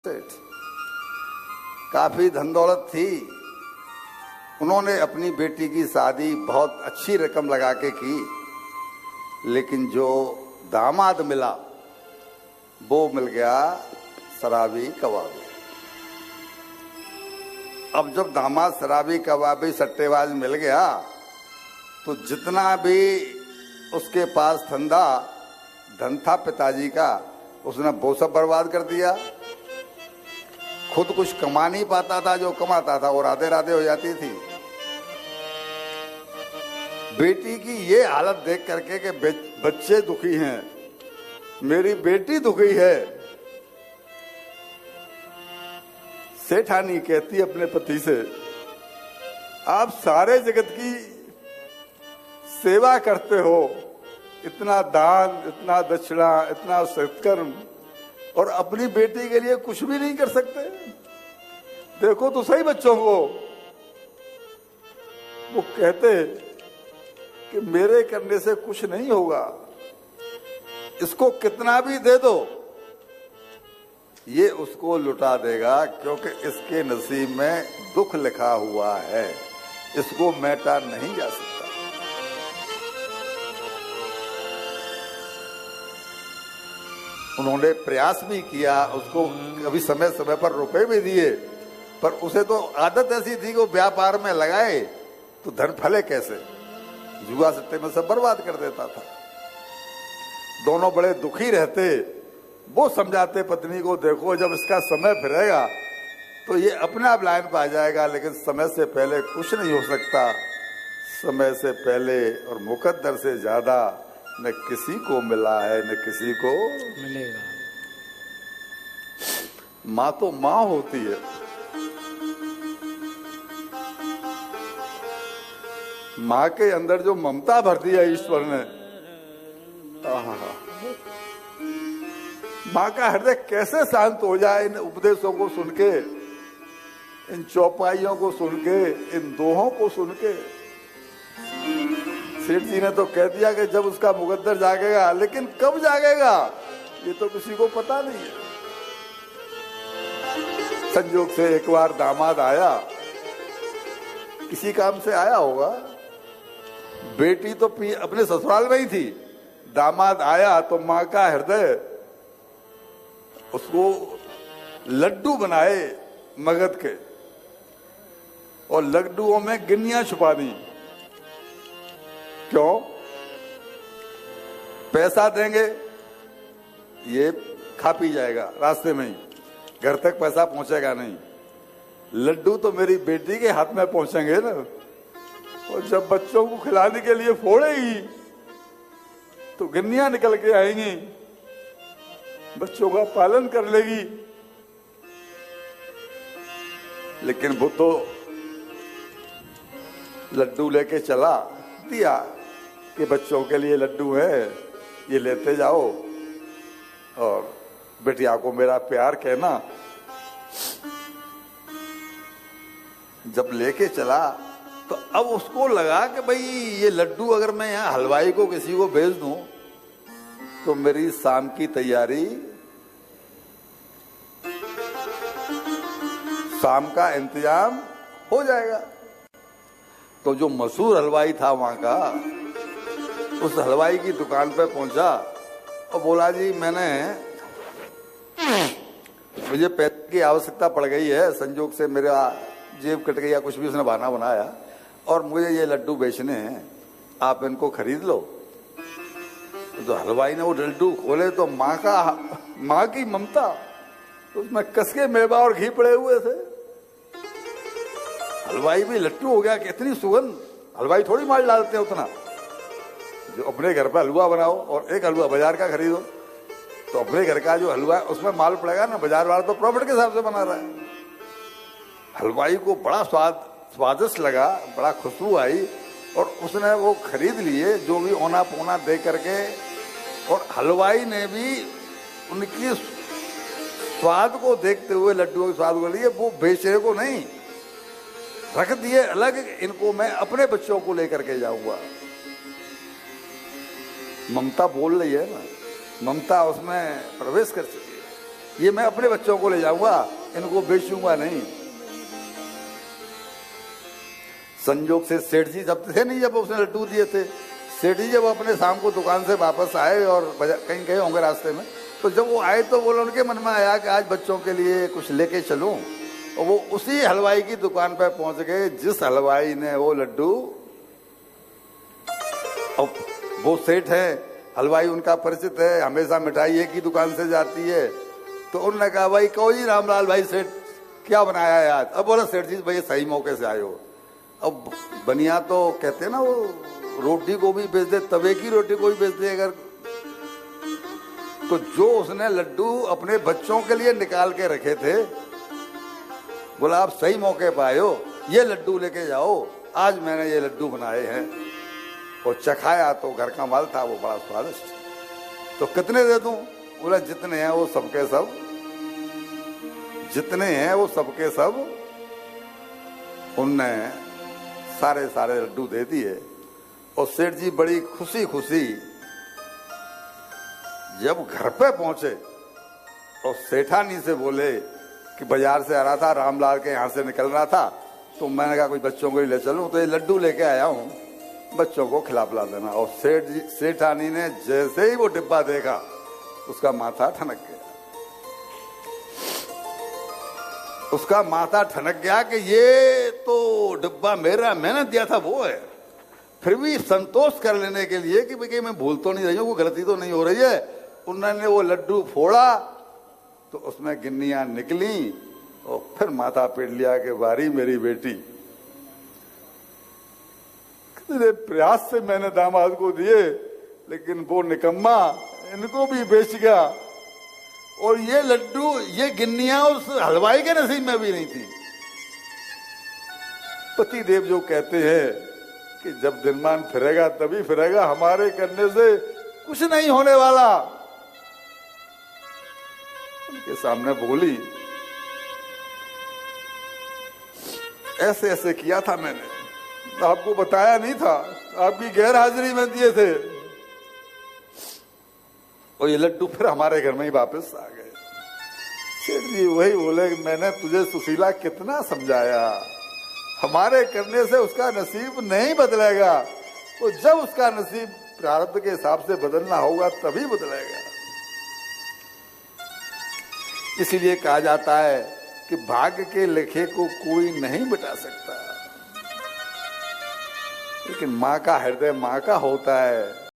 सेठ काफी धन दौलत थी। उन्होंने अपनी बेटी की शादी बहुत अच्छी रकम लगा के की, लेकिन जो दामाद मिला वो मिल गया शराबी कबाबी। अब जब दामाद शराबी कबाबी सट्टेबाज मिल गया तो जितना भी उसके पास धन था पिताजी का, उसने वो सब बर्बाद कर दिया। खुद कुछ कमा नहीं पाता था, जो कमाता था वो राधे राधे हो जाती थी। बेटी की ये हालत देख करके कि बच्चे दुखी हैं, मेरी बेटी दुखी है, सेठानी कहती अपने पति से, आप सारे जगत की सेवा करते हो, इतना दान, इतना दक्षिणा, इतना सत्कर्म, और अपनी बेटी के लिए कुछ भी नहीं कर सकते। देखो तो सही बच्चों को। वो कहते कि मेरे करने से कुछ नहीं होगा, इसको कितना भी दे दो ये उसको लुटा देगा, क्योंकि इसके नसीब में दुख लिखा हुआ है, इसको मेटा नहीं जा सकता। उन्होंने प्रयास भी किया, उसको कभी समय समय पर रुपए भी दिए, पर उसे तो आदत ऐसी थी कि वो व्यापार में लगाए तो धन फले कैसे, जुआ सट्टे में सब बर्बाद कर देता था। दोनों बड़े दुखी रहते। वो समझाते पत्नी को, देखो जब इसका समय फिरेगा तो ये अपने आप लाइन पर आ जाएगा, लेकिन समय से पहले कुछ नहीं हो सकता। समय से पहले और मुकद्दर से ज्यादा न किसी को मिला है न किसी को मिलेगा। माँ तो माँ होती है। माँ के अंदर जो ममता भर दी है ईश्वर ने, माँ का हृदय कैसे शांत हो जाए इन उपदेशों को सुन के, इन चौपाइयों को सुन के, इन दोहों को सुन के। सेठ जी ने तो कह दिया कि जब उसका मुकद्दर जागेगा, लेकिन कब जागेगा ये तो किसी को पता नहीं है। संयोग से एक बार दामाद आया, किसी काम से आया होगा, बेटी तो अपने ससुराल में ही थी। दामाद आया तो माँ का हृदय उसको लड्डू बनाए मगध के, और लड्डुओं में गिन्नियां छुपा दी। क्यों? पैसा देंगे ये खा पी जाएगा रास्ते में ही, घर तक पैसा पहुंचेगा नहीं। लड्डू तो मेरी बेटी के हाथ में पहुंचेंगे ना, और जब बच्चों को खिलाने के लिए फोड़ेगी तो गिन्नियां निकल के आएंगी, बच्चों का पालन कर लेगी। लेकिन वो तो लड्डू लेके चला दिया कि बच्चों के लिए लड्डू है, ये लेते जाओ और बेटिया को मेरा प्यार कहना। जब लेके चला तो अब उसको लगा कि भाई ये लड्डू अगर मैं यहाँ हलवाई को किसी को भेज दूं तो मेरी शाम की तैयारी, शाम का इंतजाम हो जाएगा। तो जो मशहूर हलवाई था वहां का, उस हलवाई की दुकान पे पहुंचा और बोला, जी मुझे पैसे की आवश्यकता पड़ गई है, संजोग से मेरा जेब कट गया, कुछ भी उसने बहाना बनाया, और मुझे ये लड्डू बेचने हैं, आप इनको खरीद लो। तो हलवाई ने वो लड्डू खोले तो माँ की ममता, तो उसमें कसके मेवा और घी पड़े हुए थे। हलवाई भी लट्टू हो गया कि इतनी सुगंध, हलवाई थोड़ी माल डालते हैं उतना। जो अपने घर पर हलवा बनाओ और एक हलवा बाजार का खरीदो, तो अपने घर का जो हलवा है उसमें माल पड़ेगा ना, बाजार वाला तो प्रॉफिट के हिसाब से बना रहा है। हलवाई को बड़ा स्वादिष्ट लगा, बड़ा खुशबू आई, और उसने वो खरीद लिए जो भी ओना पोना दे करके। और हलवाई ने भी उनकी स्वाद को देखते हुए, लड्डुओं के स्वाद को लिए, वो बेचने को नहीं रख दिए अलग, इनको मैं अपने बच्चों को लेकर के जाऊंगा। ममता बोल रही है ना, ममता उसमें प्रवेश कर चुकी है। ये मैं अपने बच्चों को ले जाऊंगा, इनको बेचूंगा नहीं। संजोग से सेठ जी जब थे नहीं, जब उसने लड्डू दिए थे, सेठ जी जब अपने शाम को दुकान से वापस आए और कहीं गए होंगे रास्ते में, तो जब वो आए तो बोले, उनके मन में आया कि आज बच्चों के लिए कुछ लेके चलूं, और वो उसी हलवाई की दुकान पर पहुंच गए जिस हलवाई ने वो लड्डू, और वो सेठ है, हलवाई उनका परिचित है, हमेशा मिठाई एक ही दुकान से जाती है। तो उन्होंने कहा, भाई कहो जी रामलाल भाई सेठ, क्या बनाया है आज? अब बोला, सेठ जी भाई सही मौके से आए हो। अब बनिया तो कहते हैं ना, वो रोटी को भी बेच दे, तवे की रोटी को भी बेच दे अगर, तो जो उसने लड्डू अपने बच्चों के लिए निकाल के रखे थे, बोला आप सही मौके पर आए हो, ये लड्डू लेके जाओ, आज मैंने ये लड्डू बनाए हैं। और चखाया तो घर का माल था, वो बड़ा स्वादिष्ट। तो कितने दे दूं? बोला जितने हैं वो सबके सब, जितने हैं वो सबके सब। उनने सारे सारे लड्डू दे दिए। और सेठ जी बड़ी खुशी खुशी जब घर पे पहुंचे और सेठानी से बोले कि बाजार से आ रहा था, रामलाल के यहाँ से निकल रहा था, तो मैंने कहा कोई बच्चों को ही ले चलूं, तो ये लड्डू लेके आया हूं, बच्चों को खिला पिला देना। और सेठानी ने जैसे ही वो डिब्बा देखा, उसका माथा ठनक गया। उसका माथा ठनक गया कि ये तो डिब्बा मेरा, मैंने दिया था वो है। फिर भी संतोष कर लेने के लिए कि भाई मैं भूल तो नहीं रही हूँ, कोई गलती तो नहीं हो रही है, उन्होंने वो लड्डू फोड़ा तो उसमें गिन्नियां निकली। और फिर माथा पीट लिया कि बारी मेरी बेटी, कितने प्रयास से मैंने दामाद को दिए, लेकिन वो निकम्मा इनको भी बेच गया। और ये लड्डू, ये गिन्नियां उस हलवाई के नसीब में भी नहीं थी। पति देव जो कहते हैं कि जब दिनमान फिरेगा तभी फिरेगा, हमारे करने से कुछ नहीं होने वाला। उनके सामने बोली, ऐसे ऐसे किया था मैंने, आपको बताया नहीं था, आपकी गैर हाजिरी में दिए थे। और ये लड्डू फिर हमारे घर में ही वापस आ गए। सेठ जी वही बोले, मैंने तुझे सुशीला कितना समझाया, हमारे करने से उसका नसीब नहीं बदलेगा, तो जब उसका नसीब प्रारब्ध के हिसाब से बदलना होगा तभी बदलेगा। इसीलिए कहा जाता है कि भाग्य के लेखे को कोई नहीं मिटा सकता, लेकिन माँ का हृदय माँ का होता है।